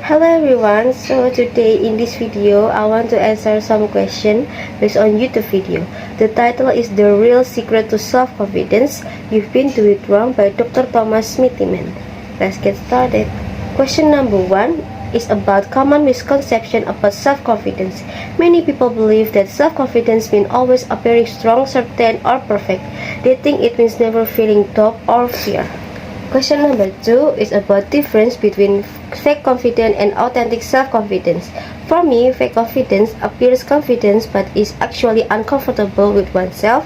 Hello everyone, so today in this video I want to answer some question based on YouTube video. The title is The Real Secret to Self-Confidence You've Been Doing It Wrong by Dr. Thomas Smithyman. Let's get started. Question number 1 is about common misconception about self-confidence. Many people believe that self-confidence means always appearing strong, certain, or perfect. They think it means never feeling doubt or fear. Question number 2 is about difference between fake confidence and authentic self-confidence. For me, fake confidence appears confidence but is actually uncomfortable with oneself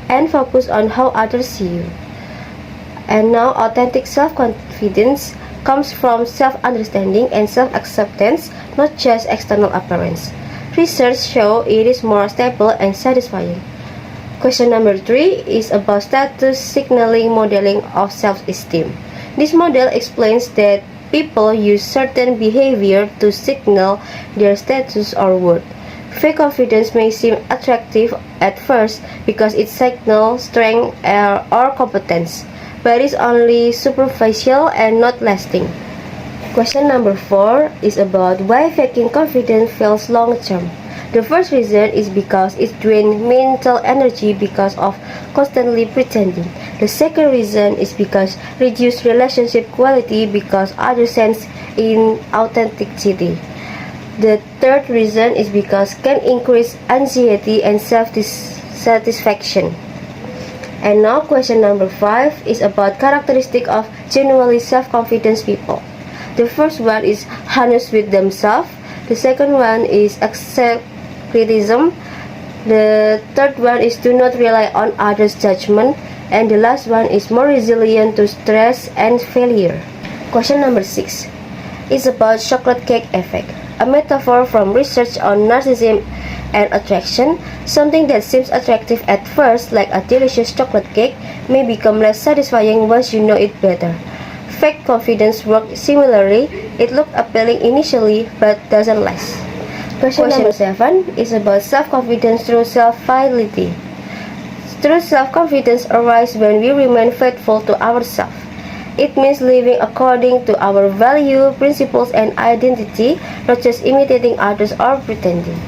and focus on how others see you. And now, authentic self-confidence comes from self-understanding and self-acceptance, not just external appearance. Research shows it is more stable and satisfying. Question number 3 is about status signaling modeling of self-esteem. This model explains that people use certain behavior to signal their status or worth. Fake confidence may seem attractive at first because it signals strength or competence, but is only superficial and not lasting. Question number 4 is about why faking confidence fails long-term. The first reason is because it drains mental energy because of constantly pretending. The second reason is because reduced relationship quality because others sense inauthenticity. The third reason is because can increase anxiety and self-satisfaction. And now question number 5 is about characteristic of genuinely self-confident people. The first one is honest with themselves. The second one is accept criticism. The third one is do not rely on others' judgment, and the last one is more resilient to stress and failure. Question number 6 is about chocolate cake effect, a metaphor from research on narcissism and attraction. Something that seems attractive at first, like a delicious chocolate cake, may become less satisfying once you know it better. Fake confidence works similarly. It looks appealing initially but doesn't last. Question number 7 is about self-confidence through self-fidelity. True self-confidence arises when we remain faithful to ourselves. It means living according to our value, principles, and identity, not just imitating others or pretending.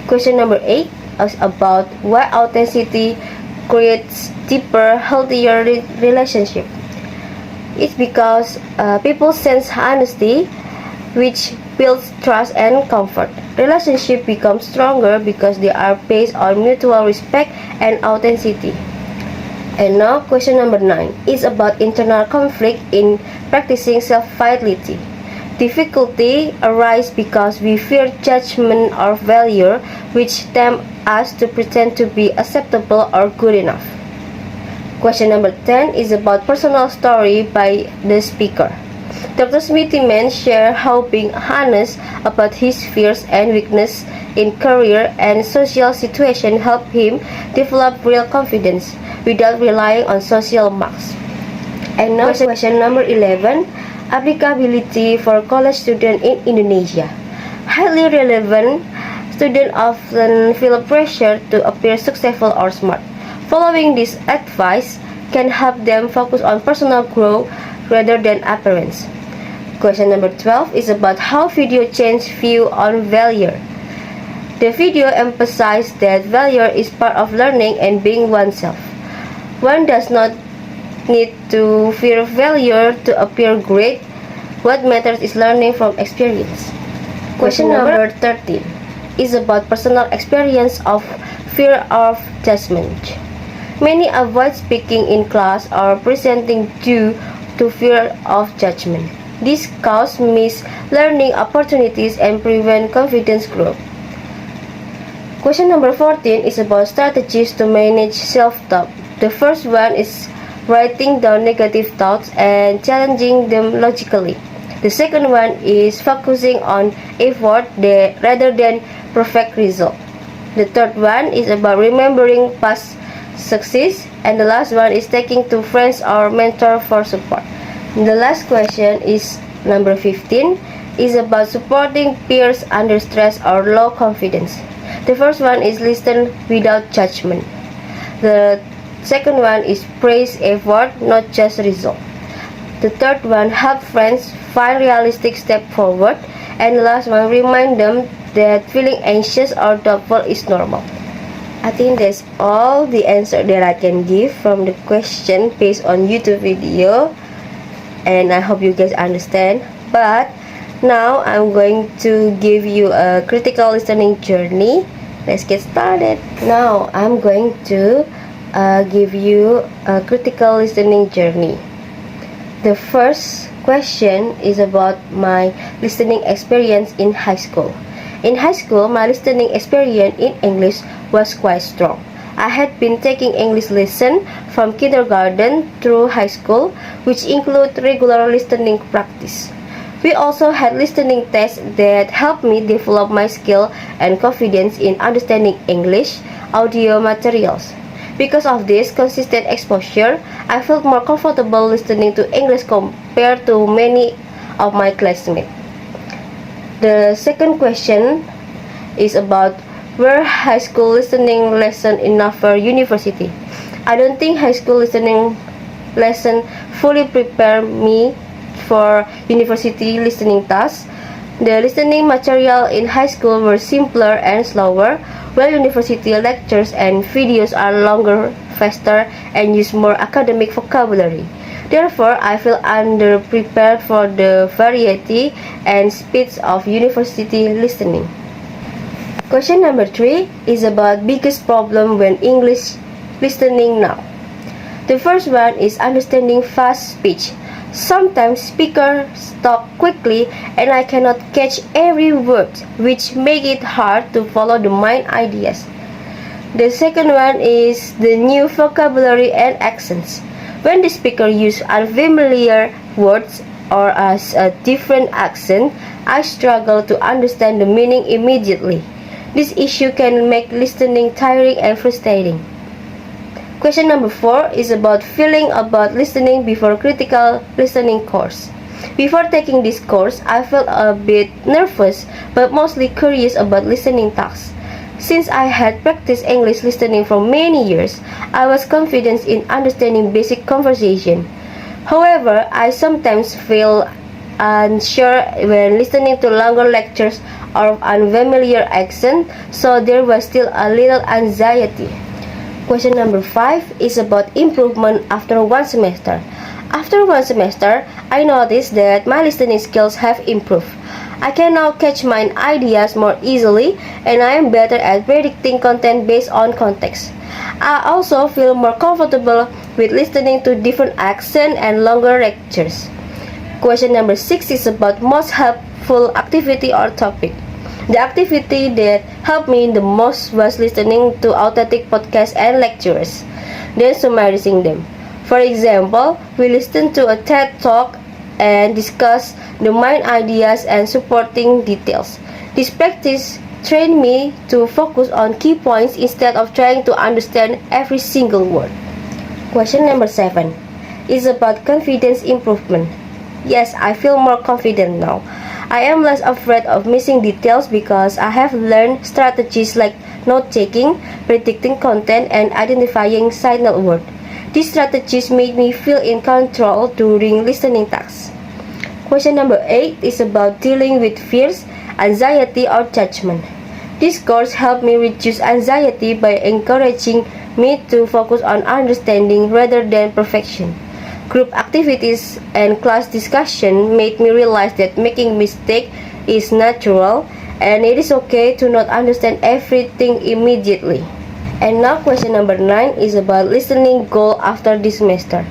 Question number 8 is about why authenticity creates deeper, healthier relationship. It's because people sense honesty, which builds trust and comfort. Relationships become stronger because they are based on mutual respect and authenticity. And now question number 9 is about internal conflict in practicing self-fidelity. Difficulty arises because we fear judgment or failure, which tempt us to pretend to be acceptable or good enough. Question number 10 is about personal story by the speaker. Dr. Smithyman shared how being honest about his fears and weaknesses in career and social situations helped him develop real confidence without relying on social marks. And now question number 11, applicability for college students in Indonesia. Highly relevant, students often feel pressure to appear successful or smart. Following this advice can help them focus on personal growth rather than appearance. Question number 12 is about how video changed view on failure. The video emphasized that failure is part of learning and being oneself. One does not need to fear failure to appear great. What matters is learning from experience. Question number 13 is about personal experience of fear of judgment. Many avoid speaking in class or presenting due to fear of judgment. This causes missed learning opportunities and prevent confidence growth. Question number 14 is about strategies to manage self-doubt. The first one is writing down negative thoughts and challenging them logically. The second one is focusing on effort rather than perfect result. The third one is about remembering past success, and the last one is taking to friends or mentor for support. The last question is number 15 is about supporting peers under stress or low confidence. The first one is listen without judgment. The second one is praise effort, not just result. The third one, help friends find realistic step forward. And the last one, remind them that feeling anxious or doubtful is normal. I think that's all the answer that I can give from the question based on YouTube video, and I hope you guys understand. But now I'm going to give you a critical listening journey. Let's get started. Now I'm going to give you a critical listening journey. The first question is about my listening experience in high school. In high school, my listening experience in English was quite strong. I had been taking English lesson from kindergarten through high school, which include regular listening practice. We also had listening tests that helped me develop my skill and confidence in understanding English audio materials. Because of this consistent exposure, I felt more comfortable listening to English compared to many of my classmates. The second question is about, were high school listening lesson enough for university? I don't think high school listening lesson fully prepare me for university listening tasks. The listening material in high school were simpler and slower, while university lectures and videos are longer, faster, and use more academic vocabulary. Therefore, I feel underprepared for the variety and speeds of university listening. Question number 3 is about biggest problem when English listening now. The first one is understanding fast speech. Sometimes speakers talk quickly and I cannot catch every word, which make it hard to follow the main ideas. The second one is the new vocabulary and accents. When the speaker uses unfamiliar words or has a different accent, I struggle to understand the meaning immediately. This issue can make listening tiring and frustrating. Question number 4 is about feeling about listening before critical listening course. Before taking this course, I felt a bit nervous but mostly curious about listening tasks. Since I had practiced English listening for many years, I was confident in understanding basic conversation. However, I sometimes feel unsure when listening to longer lectures or unfamiliar accent, so there was still a little anxiety. Question number 5 is about improvement after one semester. After one semester, I noticed that my listening skills have improved. I can now catch my ideas more easily, and I am better at predicting content based on context. I also feel more comfortable with listening to different accents and longer lectures. Question number 6 is about most helpful activity or topic. The activity that helped me the most was listening to authentic podcasts and lectures, then summarizing them. For example, we listened to a TED Talk and discussed the main ideas and supporting details. This practice trained me to focus on key points instead of trying to understand every single word. Question number 7 is about confidence improvement. Yes, I feel more confident now. I am less afraid of missing details because I have learned strategies like note-taking, predicting content, and identifying signal words. These strategies made me feel in control during listening tasks. Question number 8 is about dealing with fears, anxiety, or judgment. This course helped me reduce anxiety by encouraging me to focus on understanding rather than perfection. Group activities and class discussion made me realize that making mistakes is natural and it is okay to not understand everything immediately. And now question number 9 is about listening goal after this semester.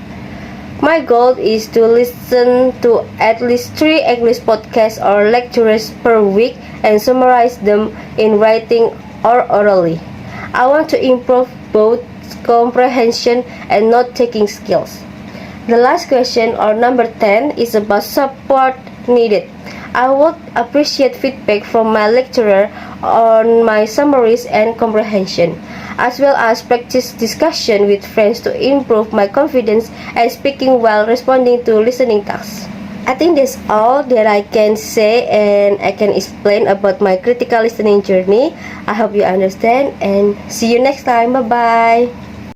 My goal is to listen to at least 3 English podcasts or lectures per week and summarize them in writing or orally. I want to improve both comprehension and note-taking skills. The last question, or number 10, is about support needed. I would appreciate feedback from my lecturer on my summaries and comprehension, as well as practice discussion with friends to improve my confidence and speaking while responding to listening tasks. I think that's all that I can say and I can explain about my critical listening journey. I hope you understand and see you next time. Bye bye.